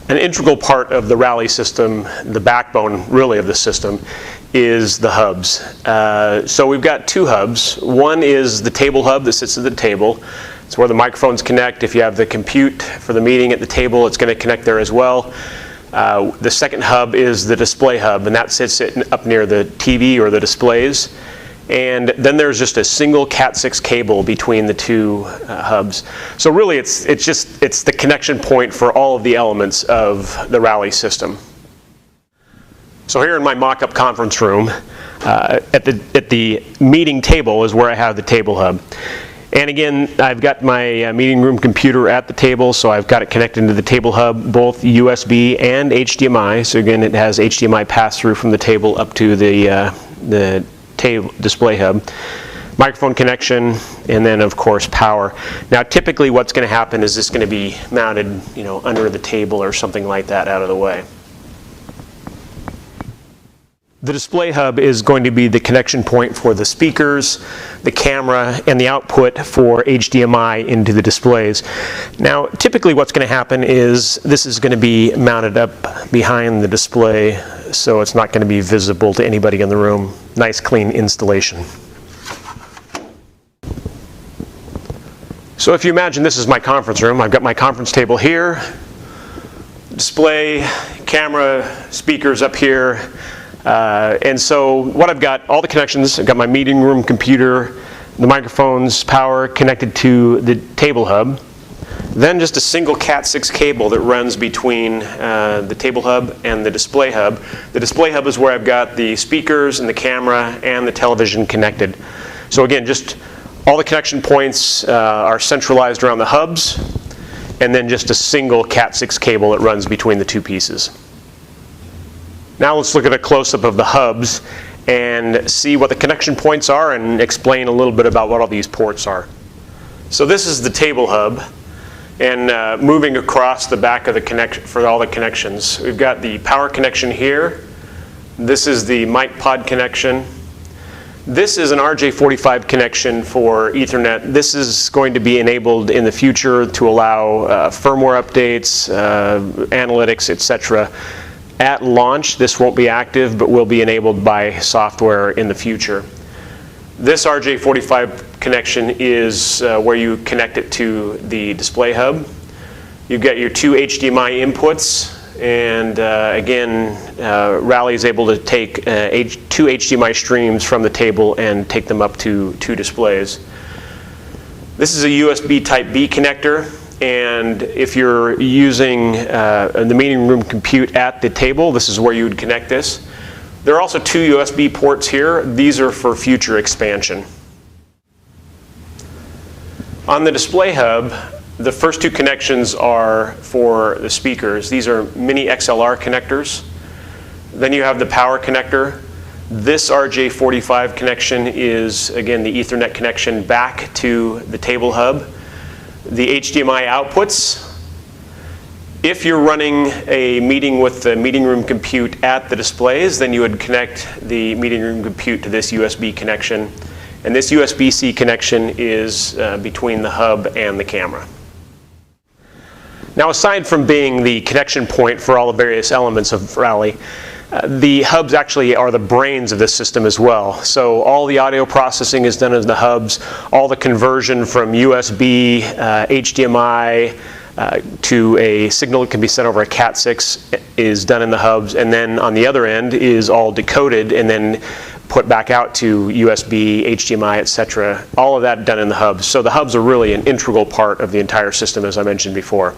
An integral part of the Rally system, the backbone really of the system, is the hubs. So we've got two hubs. One is the table hub that sits at the table. It's where the microphones connect. If you have the compute for the meeting at the table, it's going to connect there as well. The second hub is the display hub, and that sits up near the TV or the displays. And then there's just a single Cat6 cable between the two hubs. So really it's the connection point for all of the elements of the Rally system. So here in my mock-up conference room, at the meeting table is where I have the table hub. And again, I've got my meeting room computer at the table, so I've got it connected into the table hub, both USB and HDMI. So again, it has HDMI pass-through from the table up to the table display hub. Microphone connection, and then of course power. Now typically what's going to happen is this going to be mounted, under the table or something like that out of the way. The display hub is going to be the connection point for the speakers, the camera, and the output for HDMI into the displays. Now, typically what's going to happen is this is going to be mounted up behind the display, so it's not going to be visible to anybody in the room. Nice, clean installation. So if you imagine this is my conference room, I've got my conference table here, display, camera, speakers up here. And so what I've got, all the connections, I've got my meeting room computer, the microphones, power connected to the table hub, then just a single Cat6 cable that runs between the table hub and the display hub. The display hub is where I've got the speakers and the camera and the television connected. So again, just all the connection points are centralized around the hubs, and then just a single Cat6 cable that runs between the two pieces. Now let's look at a close-up of the hubs and see what the connection points are and explain a little bit about what all these ports are. So this is the table hub, and moving across the back of the connection for all the connections, we've got the power connection here. This is the mic pod connection. This is an RJ45 connection for Ethernet. This is going to be enabled in the future to allow firmware updates, analytics, etc. At launch, this won't be active, but will be enabled by software in the future. This RJ45 connection is where you connect it to the display hub. You've got your two HDMI inputs, and again, Rally is able to take two HDMI streams from the table and take them up to two displays. This is a USB Type B connector. And if you're using the meeting room compute at the table, this is where you would connect this. There are also two USB ports here. These are for future expansion. On the display hub, the first two connections are for the speakers. These are mini XLR connectors. Then you have the power connector. This RJ45 connection is, again, the Ethernet connection back to the table hub. The HDMI outputs. If you're running a meeting with the meeting room compute at the displays, then you would connect the meeting room compute to this USB connection. And this USB-C connection is between the hub and the camera. Now, aside from being the connection point for all the various elements of Rally, the hubs actually are the brains of this system as well. So all the audio processing is done in the hubs. All the conversion from USB, HDMI to a signal that can be sent over a Cat6 is done in the hubs. And then on the other end is all decoded and then put back out to USB, HDMI, etc. All of that done in the hubs. So the hubs are really an integral part of the entire system, as I mentioned before.